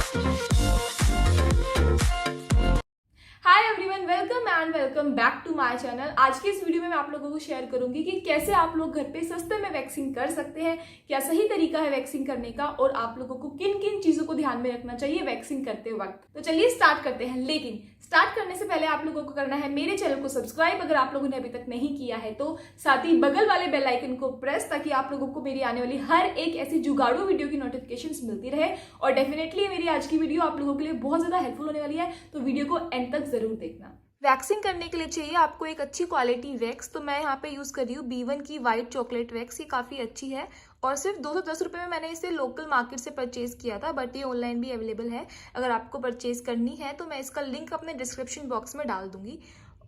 Hi everyone, welcome and welcome back to my channel. आज के इस वीडियो में मैं आप लोगों को शेयर करूंगी कि कैसे आप लोग घर पे सस्ते में वैक्सिंग कर सकते हैं, क्या सही तरीका है वैक्सिंग करने का और आप लोगों को किन किन चीजों को ध्यान में रखना चाहिए वैक्सिंग करते वक्त। तो चलिए स्टार्ट करते हैं। लेकिन स्टार्ट करने से पहले आप लोगों को करना है मेरे चैनल को सब्सक्राइब अगर आप लोगों ने अभी तक नहीं किया है तो, साथ ही बगल वाले बेल आइकन को प्रेस, ताकि आप लोगों को मेरी आने वाली हर एक ऐसी जुगाड़ू वीडियो की नोटिफिकेशंस मिलती रहे। और डेफिनेटली मेरी आज की वीडियो आप लोगों के लिए बहुत ज्यादा हेल्पफुल होने वाली है, तो वीडियो को एंड तक जरूर देखना। वैक्सिंग करने के लिए चाहिए आपको एक अच्छी क्वालिटी वैक्स। तो मैं यहाँ पे यूज कर रही हूँ B1 की वाइट चॉकलेट वैक्स। ये काफी अच्छी है और सिर्फ 210 रुपये में मैंने इसे लोकल मार्केट से परचेज किया था, बट ये ऑनलाइन भी अवेलेबल है। अगर आपको परचेज करनी है तो मैं इसका लिंक अपने डिस्क्रिप्शन बॉक्स में डाल दूंगी।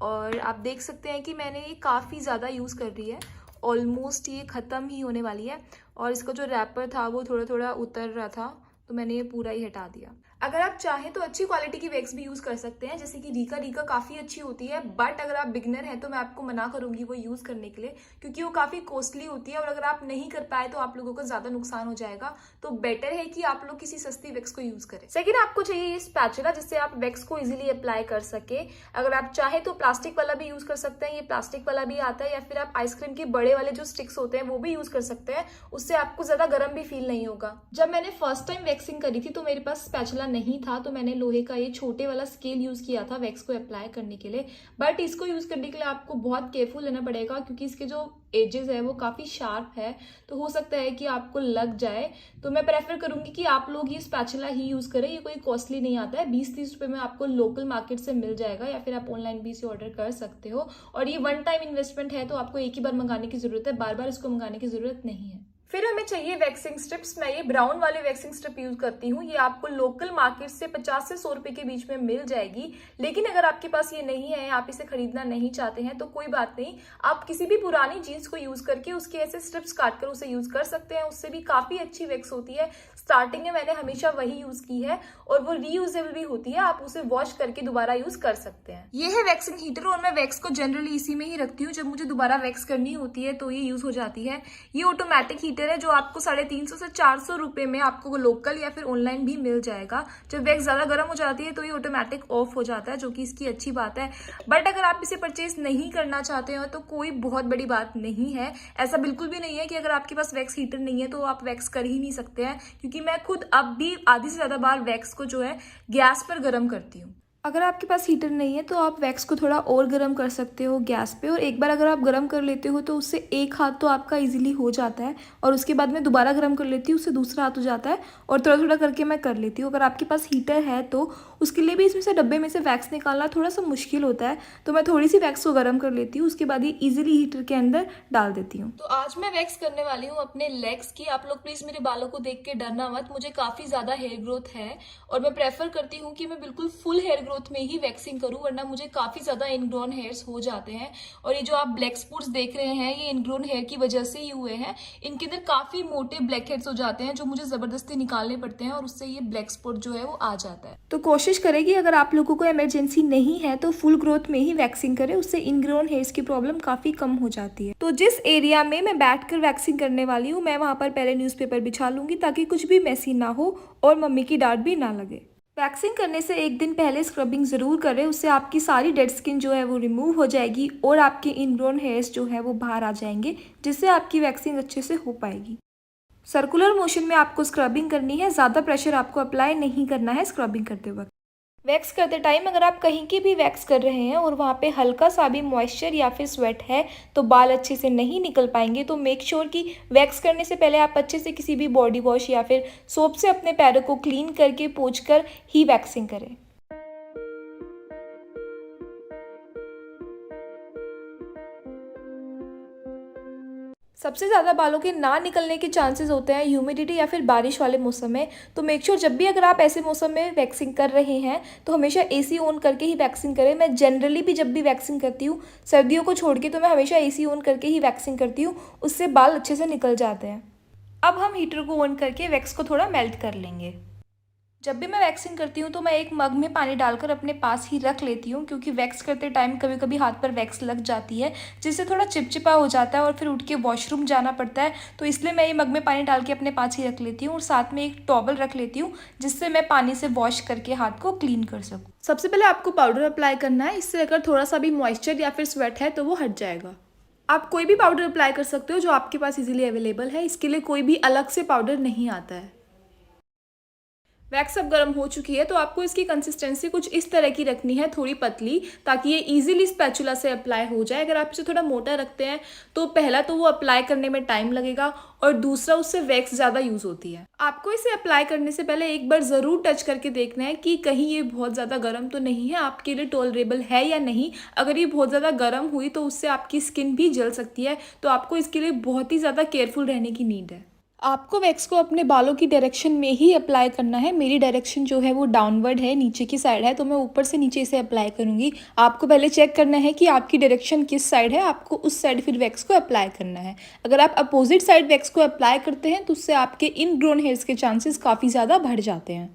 और आप देख सकते हैं कि मैंने ये काफ़ी ज़्यादा यूज़ कर रही है, ऑलमोस्ट ये ख़त्म ही होने वाली है। और इसका जो रैपर था वो थोड़ा थोड़ा उतर रहा था, तो मैंने ये पूरा ही हटा दिया। अगर आप चाहें तो अच्छी क्वालिटी की वैक्स भी यूज़ कर सकते हैं, जैसे कि रीका काफ़ी अच्छी होती है, बट अगर आप बिगनर हैं तो मैं आपको मना करूंगी वो यूज़ करने के लिए, क्योंकि वो काफ़ी कॉस्टली होती है और अगर आप नहीं कर पाए तो आप लोगों को ज़्यादा नुकसान हो जाएगा। तो बेटर है कि आप लोग किसी सस्ती वैक्स को यूज़ करें। सेकेंड, आपको चाहिए ये स्पैचुला, जिससे आप वैक्स को ईजिली अप्लाई कर सके। अगर आप चाहें तो प्लास्टिक वाला भी यूज़ कर सकते हैं, ये प्लास्टिक वाला भी आता है, या फिर आप आइसक्रीम के बड़े वाले जो स्टिक्स होते हैं वो भी यूज़ कर सकते हैं। उससे आपको ज़्यादा गर्म भी फील नहीं होगा। जब मैंने फर्स्ट टाइम वैक्सिंग करी थी तो मेरे पास स्पैचुला नहीं था, तो मैंने लोहे का ये छोटे वाला स्केल यूज किया था वैक्स को अप्लाई करने के लिए। बट इसको यूज करने के लिए आपको बहुत केयरफुल रहना पड़ेगा, क्योंकि इसके जो एजेस है वो काफी शार्प है, तो हो सकता है कि आपको लग जाए। तो मैं प्रेफर करूंगी कि आप लोग ये स्पैचुला ही यूज करें। ये कोई कॉस्टली नहीं आता है, 20-30 रुपए में आपको लोकल मार्केट से मिल जाएगा, या फिर आप ऑनलाइन भी इसे ऑर्डर कर सकते हो। और ये वन टाइम इन्वेस्टमेंट है, तो आपको एक ही बार मंगाने की जरूरत है, बार बार इसको मंगाने की जरूरत नहीं है। फिर हमें चाहिए वैक्सिंग स्ट्रिप्स। मैं ये ब्राउन वाले वैक्सिंग स्ट्रिप यूज करती हूँ। ये आपको लोकल मार्केट से 50 से 100 रुपए के बीच में मिल जाएगी। लेकिन अगर आपके पास ये नहीं है, आप इसे खरीदना नहीं चाहते हैं, तो कोई बात नहीं, आप किसी भी पुरानी जीन्स को यूज करके उसके ऐसे स्ट्रिप्स काटकर उसे यूज कर सकते हैं। उससे भी काफी अच्छी वैक्स होती है। स्टार्टिंग में मैंने हमेशा वही यूज की है और वो रीयूजेबल भी होती है, आप उसे वॉश करके दोबारा यूज कर सकते हैं। ये है वैक्सिंग हीटर और मैं वैक्स को जनरली इसी में ही रखती हूँ। जब मुझे दोबारा वैक्स करनी होती है तो ये यूज हो जाती है। ये ऑटोमेटिक हीटर है जो आपको 350 से 400 रुपए में आपको लोकल या फिर ऑनलाइन भी मिल जाएगा। जब वैक्स ज्यादा गर्म हो जाती है तो ये ऑटोमेटिक ऑफ हो जाता है, जो कि इसकी अच्छी बात है। बट अगर आप इसे परचेज नहीं करना चाहते हो तो कोई बहुत बड़ी बात नहीं है। ऐसा बिल्कुल भी नहीं है कि अगर आपके पास वैक्स हीटर नहीं है तो आप वैक्स कर ही नहीं सकते हैं, क्योंकि मैं खुद अब भी आधी से ज्यादा बार वैक्स को जो है गैस पर गर्म करती हूँ। अगर आपके पास हीटर नहीं है तो आप वैक्स को थोड़ा और गर्म कर सकते हो गैस पे, और एक बार अगर आप गर्म कर लेते हो तो उससे एक हाथ तो आपका इजीली हो जाता है, और उसके बाद मैं दोबारा गर्म कर लेती हूँ, उससे दूसरा हाथ हो जाता है, और थोड़ा थोड़ा करके मैं कर लेती हूँ। अगर आपके पास हीटर है तो उसके लिए भी इसमें से डब्बे में से वैक्स निकालना थोड़ा सा मुश्किल होता है, तो मैं थोड़ी सी वैक्स को गर्म कर लेती हूँ, उसके बाद ये ईजिली हीटर के अंदर डाल देती हूँ। तो आज मैं वैक्स करने वाली हूँ अपने लेग्स की। आप लोग प्लीज मेरे बालों को देख के डरना मत, मुझे काफी ज्यादा हेयर ग्रोथ है और मैं प्रेफर करती हूँ कि मैं बिल्कुल फुल हेयर ग्रोथ में ही वैक्सिंग करूं, वरना मुझे काफी ज्यादा इनग्रोन हेयर्स हो जाते हैं। और ये जो आप ब्लैक स्पॉट्स देख रहे हैं ये इनग्रोन हेयर की वजह से ही हुए हैं। इनके अंदर काफी मोटे ब्लैक हेड्स हो जाते हैं जो मुझे जबरदस्ती निकालने पड़ते हैं, और उससे ये ब्लैक स्पॉट जो है वो आ जाता है। तो कोशिश करेगी अगर आप लोगों को इमरजेंसी नहीं है तो फुल ग्रोथ में ही वैक्सिंग करें, उससे इनग्रोन हेयर्स की प्रॉब्लम काफी कम हो जाती है। तो जिस एरिया में मैं बैठकर वैक्सिंग करने वाली हूँ, मैं वहां पर पहले न्यूज़पेपर बिछा लूंगी ताकि कुछ भी मैसी ना हो और मम्मी की डांट भी ना लगे। वैक्सिंग करने से एक दिन पहले स्क्रबिंग ज़रूर करें, उससे आपकी सारी डेड स्किन जो है वो रिमूव हो जाएगी और आपके इनग्रोन हेयर्स जो है वो बाहर आ जाएंगे, जिससे आपकी वैक्सिंग अच्छे से हो पाएगी। सर्कुलर मोशन में आपको स्क्रबिंग करनी है, ज़्यादा प्रेशर आपको अप्लाई नहीं करना है स्क्रबिंग करते वक्त। वैक्स करते टाइम अगर आप कहीं की भी वैक्स कर रहे हैं और वहाँ पे हल्का सा भी मॉइस्चर या फिर स्वेट है तो बाल अच्छे से नहीं निकल पाएंगे। तो मेक श्योर कि वैक्स करने से पहले आप अच्छे से किसी भी बॉडी वॉश या फिर सोप से अपने पैरों को क्लीन करके पोंछकर ही वैक्सिंग करें। सबसे ज़्यादा बालों के ना निकलने के चांसेस होते हैं ह्यूमिडिटी या फिर बारिश वाले मौसम में। तो मेक श्योर जब भी अगर आप ऐसे मौसम में वैक्सिंग कर रहे हैं तो हमेशा एसी ऑन करके ही वैक्सिंग करें। मैं जनरली भी जब भी वैक्सिंग करती हूँ सर्दियों को छोड़ के तो मैं हमेशा एसी ऑन करके ही वैक्सिंग करती हूँ, उससे बाल अच्छे से निकल जाते हैं। अब हम हीटर को ऑन करके वैक्स को थोड़ा मेल्ट कर लेंगे। जब भी मैं वैक्सिंग करती हूँ तो मैं एक मग में पानी डालकर अपने पास ही रख लेती हूँ, क्योंकि वैक्स करते टाइम कभी कभी हाथ पर वैक्स लग जाती है, जिससे थोड़ा चिपचिपा हो जाता है और फिर उठ के वॉशरूम जाना पड़ता है। तो इसलिए मैं ये मग में पानी डाल के अपने पास ही रख लेती हूँ और साथ में एक टॉवल रख लेती हूँ, जिससे मैं पानी से वॉश करके हाथ को क्लीन कर सकूँ। सबसे पहले आपको पाउडर अप्लाई करना है, इससे अगर थोड़ा सा भी मॉइस्चर या फिर स्वेट है तो वो हट जाएगा। आप कोई भी पाउडर अप्लाई कर सकते हो जो आपके पास इजीली अवेलेबल है, इसके लिए कोई भी अलग से पाउडर नहीं आता है। वैक्स अब गर्म हो चुकी है तो आपको इसकी कंसिस्टेंसी कुछ इस तरह की रखनी है, थोड़ी पतली, ताकि ये इजीली स्पैचुला से अप्लाई हो जाए। अगर आप इसे थोड़ा मोटा रखते हैं तो पहला तो वो अप्लाई करने में टाइम लगेगा और दूसरा उससे वैक्स ज़्यादा यूज़ होती है। आपको इसे अप्लाई करने से पहले एक बार ज़रूर टच करके देखना है कि कहीं ये बहुत ज़्यादा गर्म तो नहीं है, आपके लिए टॉलरेबल है या नहीं। अगर ये बहुत ज़्यादा गर्म हुई तो उससे आपकी स्किन भी जल सकती है, तो आपको इसके लिए बहुत ही ज़्यादा केयरफुल रहने की नीड है। आपको वैक्स को अपने बालों की डायरेक्शन में ही अप्लाई करना है। मेरी डायरेक्शन जो है वो डाउनवर्ड है, नीचे की साइड है, तो मैं ऊपर से नीचे इसे अप्लाई करूँगी। आपको पहले चेक करना है कि आपकी डायरेक्शन किस साइड है, आपको उस साइड फिर वैक्स को अप्लाई करना है। अगर आप अपोजिट साइड वैक्स को अप्लाई करते हैं तो उससे आपके इनग्रोन हेयर्स के चांसेस काफ़ी ज़्यादा बढ़ जाते हैं।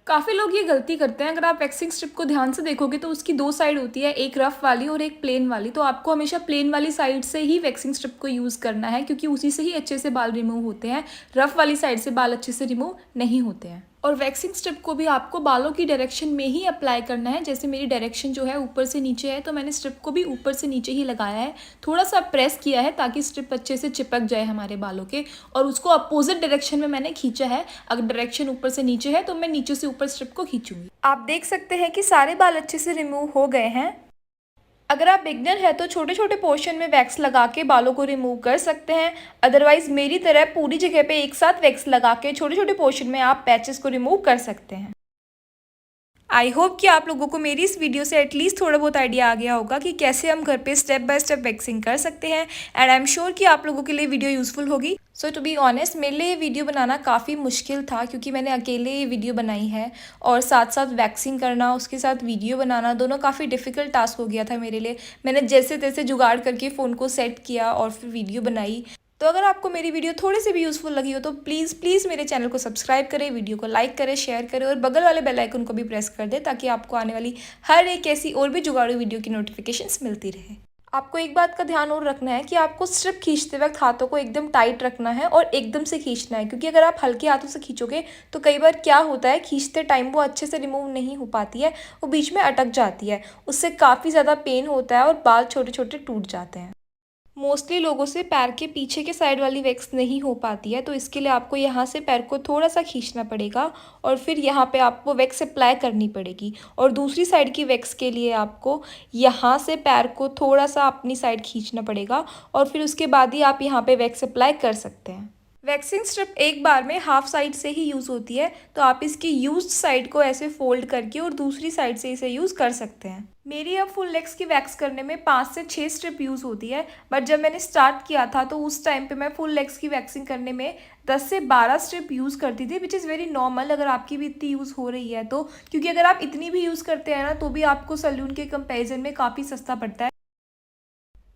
काफ़ी लोग ये गलती करते हैं। अगर आप वैक्सिंग स्ट्रिप को ध्यान से देखोगे तो उसकी दो साइड होती है, एक रफ वाली और एक प्लेन वाली। तो आपको हमेशा प्लेन वाली साइड से ही वैक्सिंग स्ट्रिप को यूज़ करना है, क्योंकि उसी से ही अच्छे से बाल रिमूव होते हैं। रफ वाली साइड से बाल अच्छे से रिमूव नहीं होते हैं। और वैक्सिंग स्ट्रिप को भी आपको बालों की डायरेक्शन में ही अप्लाई करना है। जैसे मेरी डायरेक्शन जो है ऊपर से नीचे है, तो मैंने स्ट्रिप को भी ऊपर से नीचे ही लगाया है, थोड़ा सा प्रेस किया है ताकि स्ट्रिप अच्छे से चिपक जाए हमारे बालों के, और उसको अपोजिट डायरेक्शन में मैंने खींचा है। अगर डायरेक्शन ऊपर से नीचे है तो मैं नीचे से ऊपर स्ट्रिप को खींचूंगी। आप देख सकते हैं कि सारे बाल अच्छे से रिमूव हो गए हैं। अगर आप बिगनर है तो छोटे छोटे पोर्शन में वैक्स लगा के बालों को रिमूव कर सकते हैं। अदरवाइज मेरी तरह पूरी जगह पे एक साथ वैक्स लगा के छोटे छोटे पोर्शन में आप पैचेस को रिमूव कर सकते हैं। आई होप कि आप लोगों को मेरी इस वीडियो से एटलीस्ट थोड़ा बहुत आइडिया आ गया होगा कि कैसे हम घर पे स्टेप बाय स्टेप वैक्सिंग कर सकते हैं। एंड आई एम श्योर कि आप लोगों के लिए वीडियो यूजफुल होगी। सो टू बी ऑनेस्ट, मेरे लिए ये वीडियो बनाना काफ़ी मुश्किल था, क्योंकि मैंने अकेले ये वीडियो बनाई है और साथ साथ वैक्सिंग करना, उसके साथ वीडियो बनाना, दोनों काफ़ी डिफ़िकल्ट टास्क हो गया था मेरे लिए। मैंने जैसे तैसे जुगाड़ करके फ़ोन को सेट किया और फिर वीडियो बनाई। तो अगर आपको मेरी वीडियो थोड़ी सी भी यूज़फुल लगी हो तो प्लीज़ प्लीज़ मेरे चैनल को सब्सक्राइब करें, वीडियो को लाइक करें, शेयर करें और बगल वाले बेल आइकन को भी प्रेस कर दें, ताकि आपको आने वाली हर एक ऐसी और भी जुगाड़ू वीडियो की नोटिफिकेशंस मिलती रहे। आपको एक बात का ध्यान और रखना है कि आपको स्ट्रिप खींचते वक्त हाथों को एकदम टाइट रखना है और एकदम से खींचना है, क्योंकि अगर आप हल्के हाथों से खींचोगे तो कई बार क्या होता है, खींचते टाइम वो अच्छे से रिमूव नहीं हो पाती है, वो बीच में अटक जाती है, उससे काफ़ी ज़्यादा पेन होता है और बाल छोटे छोटे टूट जाते हैं। मोस्टली लोगों से पैर के पीछे के साइड वाली वैक्स नहीं हो पाती है, तो इसके लिए आपको यहाँ से पैर को थोड़ा सा खींचना पड़ेगा और फिर यहाँ पे आपको वैक्स अप्लाई करनी पड़ेगी। और दूसरी साइड की वैक्स के लिए आपको यहाँ से पैर को थोड़ा सा अपनी साइड खींचना पड़ेगा और फिर उसके बाद ही आप यहाँ पे वैक्स अप्लाई कर सकते हैं। वैक्सिंग स्ट्रिप एक बार में हाफ साइड से ही यूज़ होती है, तो आप इसकी यूज्ड साइड को ऐसे फोल्ड करके और दूसरी साइड से इसे यूज़ कर सकते हैं। मेरी अब फुल लेग्स की वैक्स करने में 5 से 6 स्ट्रिप यूज़ होती है, बट जब मैंने स्टार्ट किया था तो उस टाइम पे मैं फुल लेग्स की वैक्सिंग करने में 10 से 12 स्ट्रिप यूज़ करती थी, विच इज़ वेरी नॉर्मल अगर आपकी भी इतनी यूज़ हो रही है तो, क्योंकि अगर आप इतनी भी यूज़ करते हैं ना तो भी आपको सैलून के कंपेरिजन में काफ़ी सस्ता पड़ता है।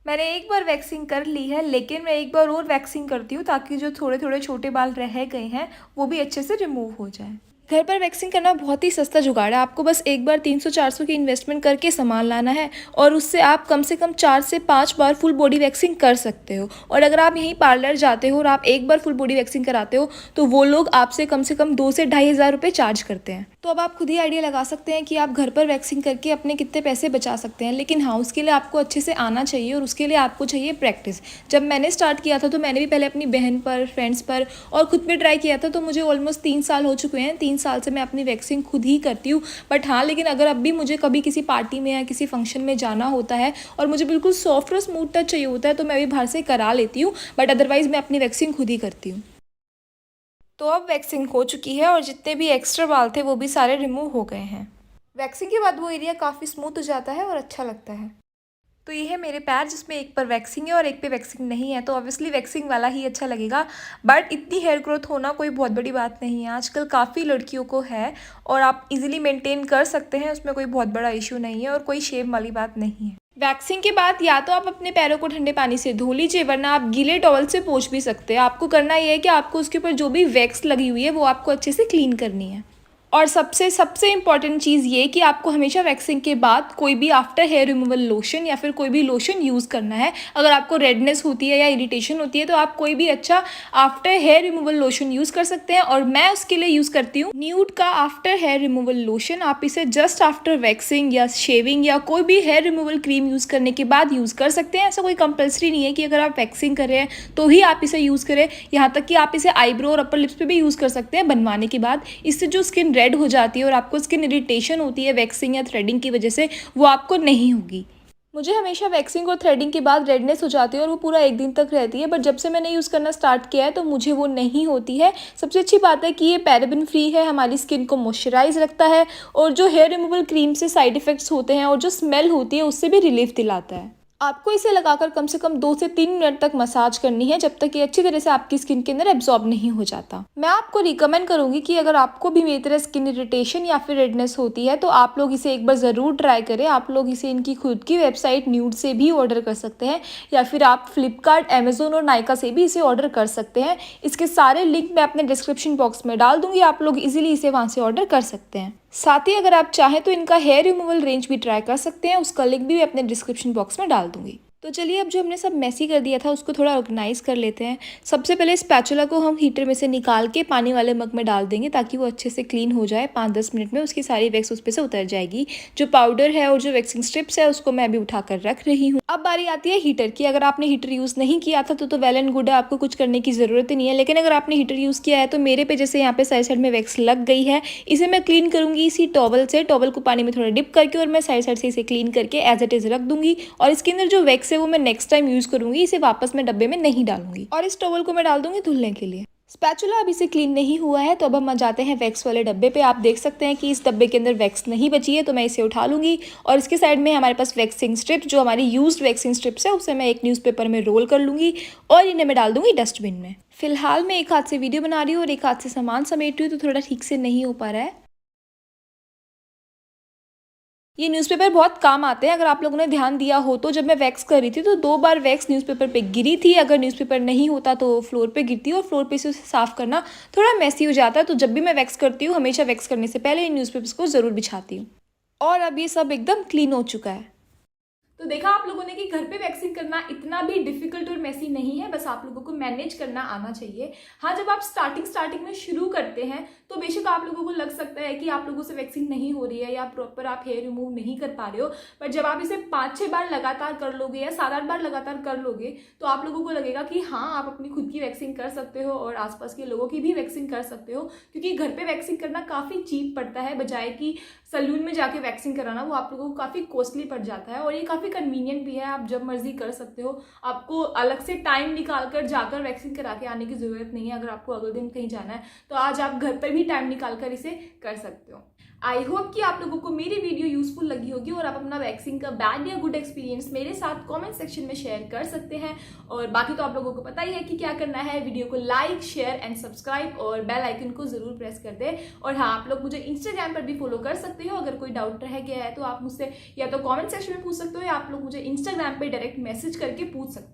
मैंने एक बार वैक्सिंग कर ली है, लेकिन मैं एक बार और वैक्सिंग करती हूँ ताकि जो थोड़े थोड़े छोटे बाल रह गए हैं वो भी अच्छे से रिमूव हो जाए। घर पर वैक्सिंग करना बहुत ही सस्ता जुगाड़ है। आपको बस एक बार 300-400 की इन्वेस्टमेंट करके सामान लाना है और उससे आप कम से कम 4 से 5 बार फुल बॉडी वैक्सिंग कर सकते हो। और अगर आप यहीं पार्लर जाते हो और आप एक बार फुल बॉडी वैक्सिंग कराते हो तो वो लोग आपसे कम से कम 2 से 2,500 रुपये चार्ज करते हैं। तो अब आप खुद ही आइडिया लगा सकते हैं कि आप घर पर वैक्सिंग करके अपने कितने पैसे बचा सकते हैं। लेकिन हाँ, उसके लिए आपको अच्छे से आना चाहिए और उसके लिए आपको चाहिए प्रैक्टिस। जब मैंने स्टार्ट किया था तो मैंने भी पहले अपनी बहन पर, फ्रेंड्स पर और खुद पे ट्राई किया था, तो मुझे ऑलमोस्ट 3 साल हो चुके हैं। 3 साल से मैं अपनी वैक्सिंग खुद ही करती हूँ। बट हाँ, लेकिन अगर अब भी मुझे कभी किसी पार्टी में या किसी फंक्शन में जाना होता है और मुझे बिल्कुल सॉफ्ट और स्मूथ टच चाहिए होता है तो मैं भी बाहर से करा लेती हूँ, बट अदरवाइज़ मैं अपनी वैक्सिंग खुद ही करती हूँ। तो अब वैक्सिंग हो चुकी है और जितने भी एक्स्ट्रा बाल थे वो भी सारे रिमूव हो गए हैं। वैक्सिंग के बाद वो एरिया काफ़ी स्मूथ हो जाता है और अच्छा लगता है। तो ये है मेरे पैर, जिसमें एक पर वैक्सिंग है और एक पे वैक्सिंग नहीं है, तो ऑब्वियसली वैक्सिंग वाला ही अच्छा लगेगा। बट इतनी हेयर ग्रोथ होना कोई बहुत बड़ी बात नहीं है, आजकल काफ़ी लड़कियों को है और आप इजीली मेंटेन कर सकते हैं, उसमें कोई बहुत बड़ा इशू नहीं है और कोई शेम वाली बात नहीं है। वैक्सिंग के बाद या तो आप अपने पैरों को ठंडे पानी से धो लीजिए, वरना आप गीले टॉवल से पोंछ भी सकते हैं। आपको करना ये है कि आपको उसके ऊपर जो भी वैक्स लगी हुई है वो आपको अच्छे से क्लीन करनी है। और सबसे सबसे इम्पॉर्टेंट चीज़ ये कि आपको हमेशा वैक्सिंग के बाद कोई भी आफ्टर हेयर रिमूवल लोशन या फिर कोई भी लोशन यूज़ करना है। अगर आपको रेडनेस होती है या इरिटेशन होती है तो आप कोई भी अच्छा after hair removal lotion use कर सकते हैं। और मैं उसके लिए यूज़ करती हूँ न्यूड का आफ्टर हेयर रिमूवल लोशन। आप इसे जस्ट आफ्टर वैक्सिंग या शेविंग या कोई भी हेयर रिमूवल क्रीम यूज़ करने के बाद यूज़ कर सकते हैं। ऐसा कोई कंपल्सरी नहीं है कि अगर आप वैक्सिंग कर रहे हैं तो ही आप इसे यूज़ करें। यहाँ तक कि आप इसे आईब्रो और अपर लिप्स पे भी यूज़ कर सकते हैं बनवाने के बाद। इससे जो स्किन रेड हो जाती है और आपको स्किन इरिटेशन होती है वैक्सिंग या थ्रेडिंग की वजह से, वो आपको नहीं होगी। मुझे हमेशा वैक्सिंग और थ्रेडिंग के बाद रेडनेस हो जाती है और वो पूरा एक दिन तक रहती है, बट जब से मैंने यूज़ करना स्टार्ट किया है तो मुझे वो नहीं होती है। सबसे अच्छी बात है कि ये पैराबेन फ्री है, हमारी स्किन को मॉइस्चराइज रखता है और जो हेयर रिमूवल क्रीम से साइड इफ़ेक्ट्स होते हैं और जो स्मेल होती है उससे भी रिलीफ दिलाता है। आपको इसे लगाकर कम से कम 2 से 3 मिनट तक मसाज करनी है, जब तक ये अच्छी तरह से आपकी स्किन के अंदर एब्जॉर्ब नहीं हो जाता। मैं आपको रिकमेंड करूंगी कि अगर आपको भी मेरी तरह स्किन इरिटेशन या फिर रेडनेस होती है तो आप लोग इसे एक बार ज़रूर ट्राई करें। आप लोग इसे इनकी खुद की वेबसाइट न्यूड से भी ऑर्डर कर सकते हैं या फिर आप फ्लिपकार्ट, अमेजोन और नायका से भी इसे ऑर्डर कर सकते हैं। इसके सारे लिंक मैं अपने डिस्क्रिप्शन बॉक्स में डाल दूंगी, आप लोग इजीली इसे वहाँ से ऑर्डर कर सकते हैं। साथ ही अगर आप चाहें तो इनका हेयर रिमूवल रेंज भी ट्राई कर सकते हैं, उसका लिंक भी मैं अपने डिस्क्रिप्शन बॉक्स में डाल दूंगी। तो चलिए, अब जो हमने सब मैसी कर दिया था उसको थोड़ा ऑर्गेनाइज कर लेते हैं। सबसे पहले स्पैचुला को हम हीटर में से निकाल के पानी वाले मग में डाल देंगे ताकि वो अच्छे से क्लीन हो जाए। 5-10 मिनट में उसकी सारी वैक्स उस पर से उतर जाएगी। जो पाउडर है और जो वैक्सिंग स्ट्रिप्स है उसको मैं अभी उठा कर रख रही हूँ। अब बारी आती है हीटर की। अगर आपने हीटर यूज़ नहीं किया था तो वेल एंड गुड है, आपको कुछ करने की ज़रूरत ही नहीं है। लेकिन अगर आपने हीटर यूज़ किया है तो मेरे पे जैसे यहाँ पे साइड साइड में वैक्स लग गई है, इसे मैं क्लीन करूँगी इसी टॉवल से। टॉवल को पानी में थोड़ा डिप करके और मैं साइड साइड से इसे क्लीन करके एज इट इज़ रख दूंगी। और इसके अंदर जो वैक्स है वो मैं नेक्स्ट टाइम यूज़ करूंगी, इसे वापस मैं डब्बे में नहीं डालूंगी। और इस टॉवल को मैं डाल दूंगी धुलने के लिए। स्पैचुला अभी से क्लीन नहीं हुआ है तो अब हम जाते हैं वैक्स वाले डब्बे पे। आप देख सकते हैं कि इस डब्बे के अंदर वैक्स नहीं बची है, तो मैं इसे उठा लूंगी। और इसके साइड में हमारे पास वैक्सिंग स्ट्रिप, जो हमारी यूज्ड वैक्सिंग स्ट्रिप्स है, उसे मैं एक न्यूज़पेपर में रोल कर लूंगी और इन्हें मैं डाल दूंगी डस्टबिन में। फिलहाल मैं एक हाथ से वीडियो बना रही हूँ और एक हाथ से सामान समेट रही हूँ, तो थोड़ा ठीक से नहीं हो पा रहा है। ये न्यूज़पेपर बहुत काम आते हैं। अगर आप लोगों ने ध्यान दिया हो तो जब मैं वैक्स कर रही थी तो 2 बार वैक्स न्यूज़पेपर पे गिरी थी। अगर न्यूज़पेपर नहीं होता तो फ्लोर पे गिरती और फ्लोर पे से उसे साफ़ करना थोड़ा मैसी हो जाता है। तो जब भी मैं वैक्स करती हूँ हमेशा वैक्स करने से पहले इन न्यूज़पेपर्स को ज़रूर बिछाती हूँ। और अब ये सब एकदम क्लीन हो चुका है। तो देखा आप लोगों ने कि घर पे वैक्सिंग करना इतना भी डिफिकल्ट और मैसी नहीं है, बस आप लोगों को मैनेज करना आना चाहिए। हाँ, जब आप स्टार्टिंग में शुरू करते हैं तो बेशक आप लोगों को लग सकता है कि आप लोगों से वैक्सिंग नहीं हो रही है या प्रॉपर आप हेयर रिमूव नहीं कर पा रहे हो, पर जब आप इसे 5-6 बार लगातार कर लोगे या 7-8 बार लगातार कर लोगे तो आप लोगों को लगेगा कि हाँ, आप अपनी खुद की वैक्सिंग कर सकते हो और आसपास के लोगों की भी वैक्सिंग कर सकते हो। क्योंकि घर पे वैक्सिंग करना काफ़ी चीप पड़ता है, बजाय कि सैलून में जाके वैक्सिंग कराना वो आप लोगों को काफ़ी कॉस्टली पड़ जाता है। और ये काफ़ी कन्वीनियंट भी है, आप जब मर्जी कर सकते हो। आपको अलग से टाइम निकाल कर जाकर वैक्सिंग करा के आने की ज़रूरत नहीं है। अगर आपको अगले दिन कहीं जाना है तो आज आप घर पर भी टाइम निकाल कर इसे कर सकते हो। आई होप कि आप लोगों को मेरी वीडियो यूजफुल लगी होगी और आप अपना वैक्सिंग का बैड या गुड एक्सपीरियंस मेरे साथ कमेंट सेक्शन में शेयर कर सकते हैं। और बाकी तो आप लोगों को पता ही है कि क्या करना है। वीडियो को लाइक, शेयर एंड सब्सक्राइब और बेल आइकन को जरूर प्रेस कर दें। और हाँ, आप लोग मुझे इंस्टाग्राम पर भी फॉलो कर सकते हो। अगर कोई डाउट रह गया है तो आप मुझसे या तो कॉमेंट सेक्शन में पूछ सकते हो या आप लोग मुझे इंस्टाग्राम पर डायरेक्ट मैसेज करके पूछ सकते हो।